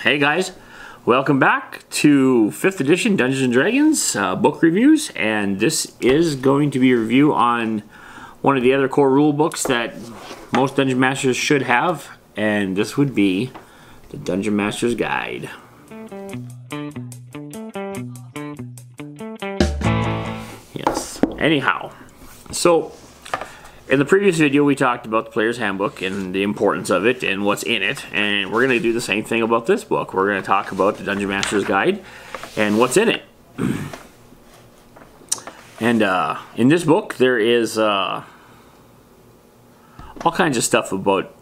Hey guys, welcome back to 5th edition Dungeons & Dragons book reviews, and this is going to be a review on one of the other core rule books that most Dungeon Masters should have, and this would be the Dungeon Master's Guide. Yes, anyhow, so in the previous video, we talked about the Player's Handbook and the importance of it and what's in it, and we're going to do the same thing about this book. We're going to talk about the Dungeon Master's Guide and what's in it. And in this book, there is all kinds of stuff about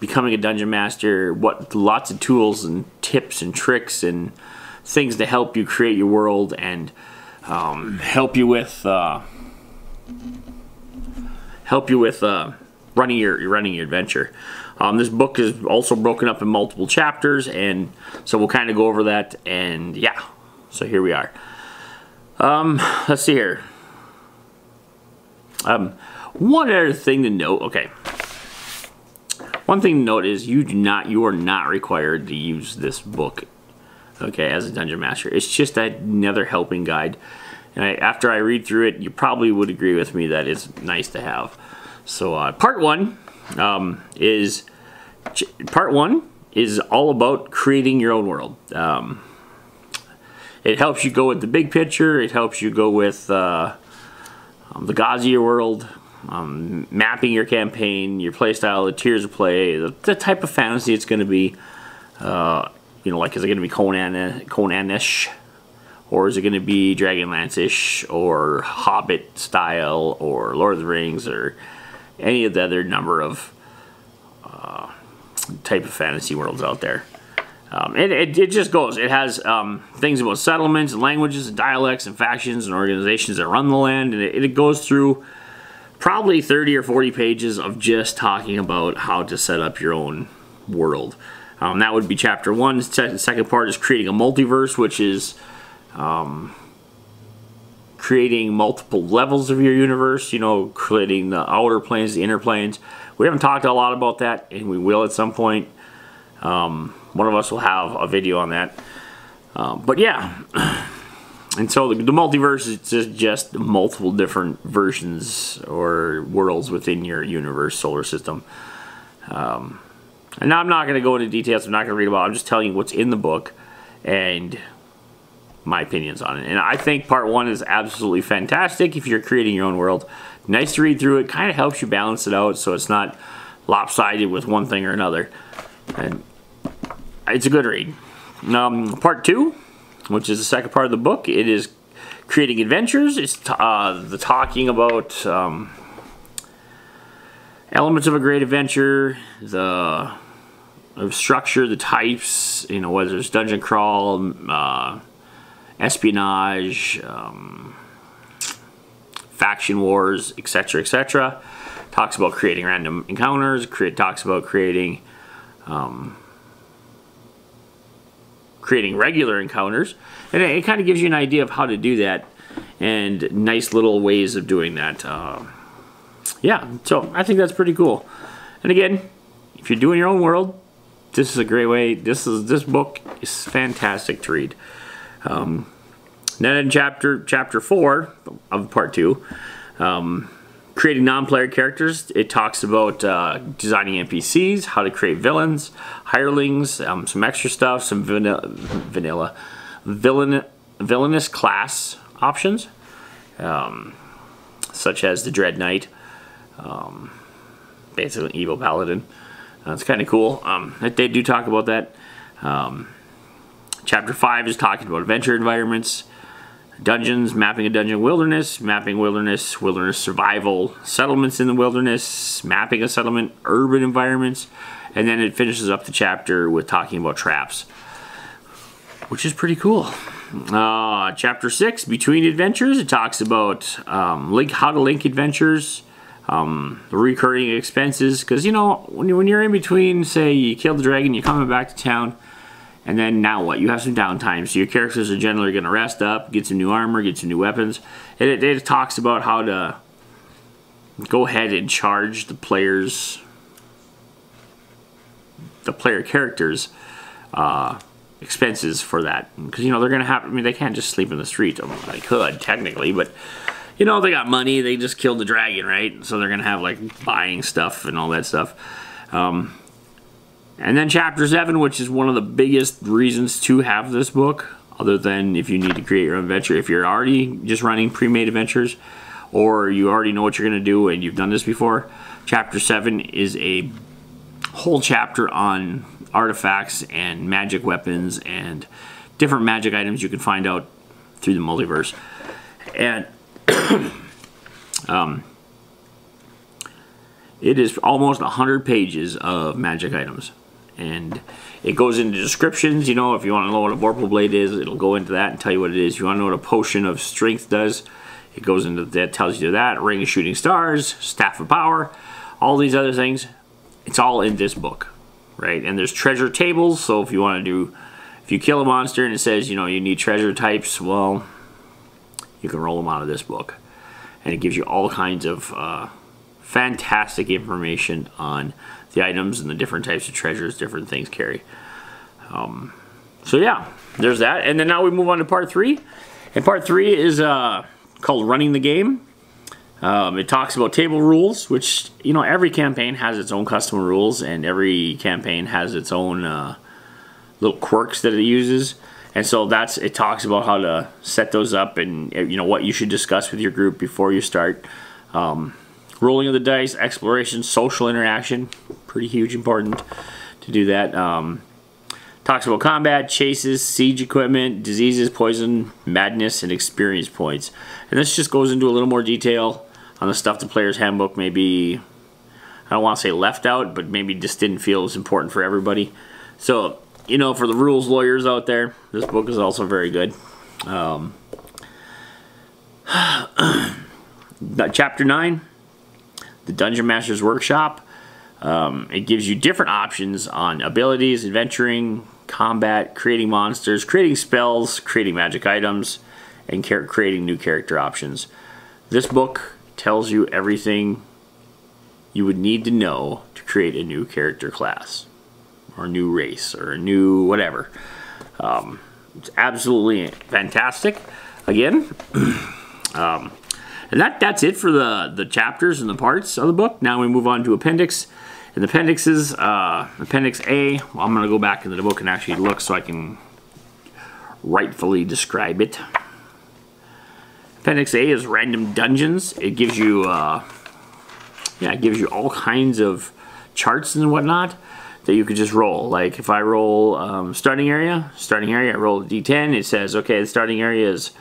becoming a Dungeon Master, lots of tools and tips and tricks and things to help you create your world and help you with running your adventure. This book is also broken up in multiple chapters, and so we'll kind of go over that. And yeah, so here we are. Let's see here. One other thing to note. Okay, one thing to note is you are not required to use this book. Okay, as a Dungeon Master, it's just another helping guide. And after I read through it, you probably would agree with me that it's nice to have. So part one is all about creating your own world. It helps you go with the big picture. It helps you go with the gods of your world, mapping your campaign, your play style, the tiers of play, the type of fantasy it's going to be. Like, is it going to be Conan-ish? Or is it going to be Dragonlance-ish, or Hobbit style, or Lord of the Rings, or any of the other number of type of fantasy worlds out there. It just goes. It has things about settlements and languages and dialects and factions and organizations that run the land, and it goes through probably 30 or 40 pages of just talking about how to set up your own world. That would be chapter 1. The second part is creating a multiverse, which is creating multiple levels of your universe, creating the outer planes, the inner planes. We haven't talked a lot about that, and we will at some point. One of us will have a video on that. But yeah, and so the multiverse is just multiple different versions or worlds within your universe, solar system. And now I'm not going to go into details. I'm not going to read about it. I'm just telling you what's in the book and my opinions on it. And I think part 1 is absolutely fantastic if you're creating your own world. Nice to read through it. Kind of helps you balance it out so it's not lopsided with one thing or another. And it's a good read. Part 2, which is the second part of the book, it is creating adventures. It's the talking about elements of a great adventure, the structure, the types, whether it's dungeon crawl, espionage, faction wars, etc., etc. Talks about creating random encounters. Talks about creating regular encounters, and it kind of gives you an idea of how to do that and nice little ways of doing that. Yeah, so I think that's pretty cool. And again, if you're doing your own world, this is a great way. This book is fantastic to read. Then in chapter 4 of part 2, creating non-player characters, it talks about designing NPCs, how to create villains, hirelings, some extra stuff, some villainous class options, such as the Dread Knight, basically an evil paladin. It's kind of cool. They do talk about that. Chapter 5 is talking about adventure environments, dungeons, mapping a dungeon wilderness, mapping wilderness survival, settlements in the wilderness, mapping a settlement, urban environments, and then it finishes up the chapter with talking about traps, which is pretty cool. Chapter 6, Between Adventures, it talks about how to link adventures, recurring expenses, because when you're in between, say you killed the dragon, you're coming back to town, and then now what? You have some downtime, so your characters are generally going to rest up, get some new armor, get some new weapons. It talks about how to go ahead and charge the player characters expenses for that, because they're gonna have. I mean, they can't just sleep in the streets. I mean, they could technically, but they got money. They just killed the dragon, right? So they're gonna have like buying stuff and all that stuff. And then chapter 7, which is one of the biggest reasons to have this book, other than if you need to create your own adventure. If you're already just running pre-made adventures, or you already know what you're gonna do and you've done this before, chapter 7 is a whole chapter on artifacts and magic weapons and different magic items you can find out through the multiverse. And it is almost 100 pages of magic items, and it goes into descriptions. If you want to know what a vorpal blade is, it'll go into that and tell you what it is. If you want to know what a potion of strength does, it goes into that, tells you that. Ring of shooting stars, staff of power, all these other things. It's all in this book, right? And there's treasure tables, so if you kill a monster and it says, you need treasure types, well, you can roll them out of this book. And it gives you all kinds of fantastic information on the items and the different types of treasures different things carry. So yeah, there's that. And then now we move on to part 3. And part 3 is called Running the Game. It talks about table rules, which, every campaign has its own custom rules, and every campaign has its own little quirks that it uses. And so it talks about how to set those up, and what you should discuss with your group before you start. Rolling of the dice, exploration, social interaction, pretty huge, important to do that. Talks about combat, chases, siege equipment, diseases, poison, madness, and experience points. And this just goes into a little more detail on the stuff the player's handbook maybe, I don't want to say left out, but maybe just didn't feel as important for everybody. So, for the rules lawyers out there, this book is also very good. Chapter 9, the Dungeon Master's Workshop. It gives you different options on abilities, adventuring, combat, creating monsters, creating spells, creating magic items, and creating new character options. This book tells you everything you would need to know to create a new character class, or a new race, or a new whatever. It's absolutely fantastic. Again, and that's it for the chapters and the parts of the book. Now we move on to appendix. And the appendixes, Appendix A, well, I'm going to go back into the book and actually look so I can rightfully describe it. Appendix A is random dungeons. It gives you, it gives you all kinds of charts and whatnot that you could just roll. Like if I roll starting area, I roll a D10. It says, okay, the starting area is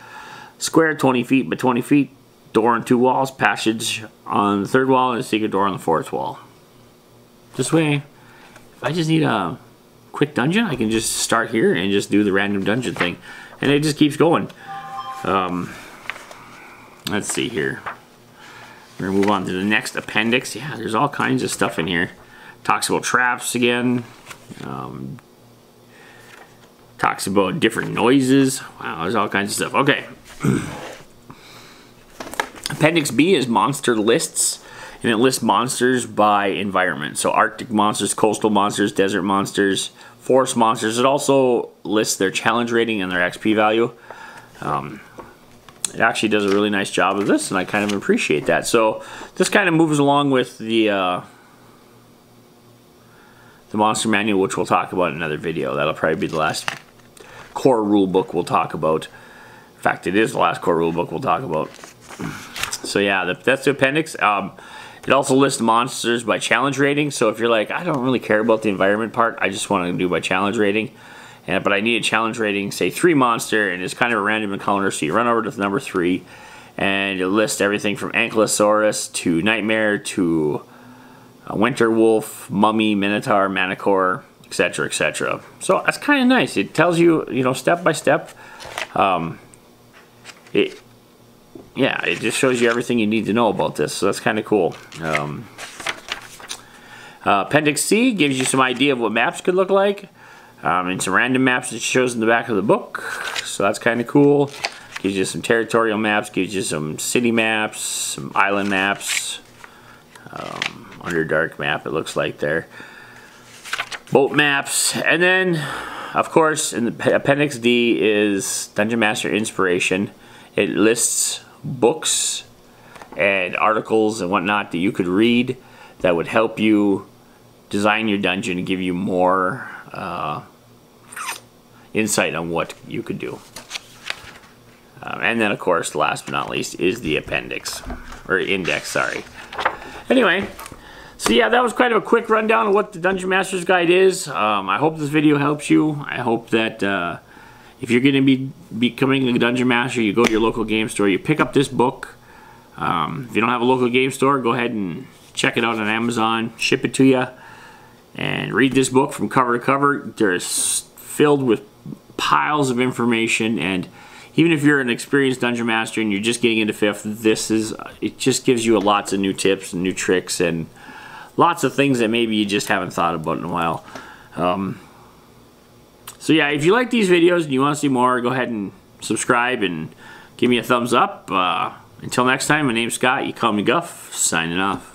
square, 20 feet by 20 feet, door on 2 walls, passage on the 3rd wall, and a secret door on the 4th wall. This way, if I just need a quick dungeon, I can just start here and just do the random dungeon thing. And it just keeps going. Let's see here. We're going to move on to the next appendix. Yeah, there's all kinds of stuff in here. Talks about traps again. Talks about different noises. Wow, there's all kinds of stuff. Okay. Appendix B is monster lists. And it lists monsters by environment. So Arctic monsters, coastal monsters, desert monsters, forest monsters. It also lists their challenge rating and their XP value. It actually does a really nice job of this, and I kind of appreciate that. So this kind of moves along with the monster manual, which we'll talk about in another video. That'll probably be the last core rule book we'll talk about. In fact, it is the last core rule book we'll talk about. So yeah, that's the appendix. It also lists monsters by challenge rating. So if you're like, I don't really care about the environment part, I just want to do by challenge rating. But I need a challenge rating, say 3 monster, and it's kind of a random encounter. So you run over to the number 3, and it lists everything from Ankylosaurus to Nightmare to Winter Wolf, Mummy, Minotaur, Manticore, etc., etc. So that's kind of nice. It tells you, step by step. It just shows you everything you need to know about this. So that's kind of cool. Appendix C gives you some idea of what maps could look like. And some random maps it shows in the back of the book. So that's kind of cool. Gives you some territorial maps, gives you some city maps, some island maps. Underdark map, it looks like there. Boat maps. And then of course, in the Appendix D is Dungeon Master Inspiration. It lists books and articles and whatnot that you could read that would help you design your dungeon and give you more insight on what you could do. And then, of course, last but not least is the appendix, or index, sorry. Anyway, so yeah, that was quite of a quick rundown of what the Dungeon Master's Guide is. I hope this video helps you. I hope that if you're going to be becoming a Dungeon Master, you go to your local game store, you pick up this book. If you don't have a local game store, go ahead and check it out on Amazon, ship it to you, and read this book from cover to cover. There's filled with piles of information, and even if you're an experienced Dungeon Master and you're just getting into 5th, it just gives you lots of new tips and new tricks and lots of things that maybe you just haven't thought about in a while. So yeah, if you like these videos and you want to see more, go ahead and subscribe and give me a thumbs up. Until next time, my name's Scott. You call me Guff. Signing off.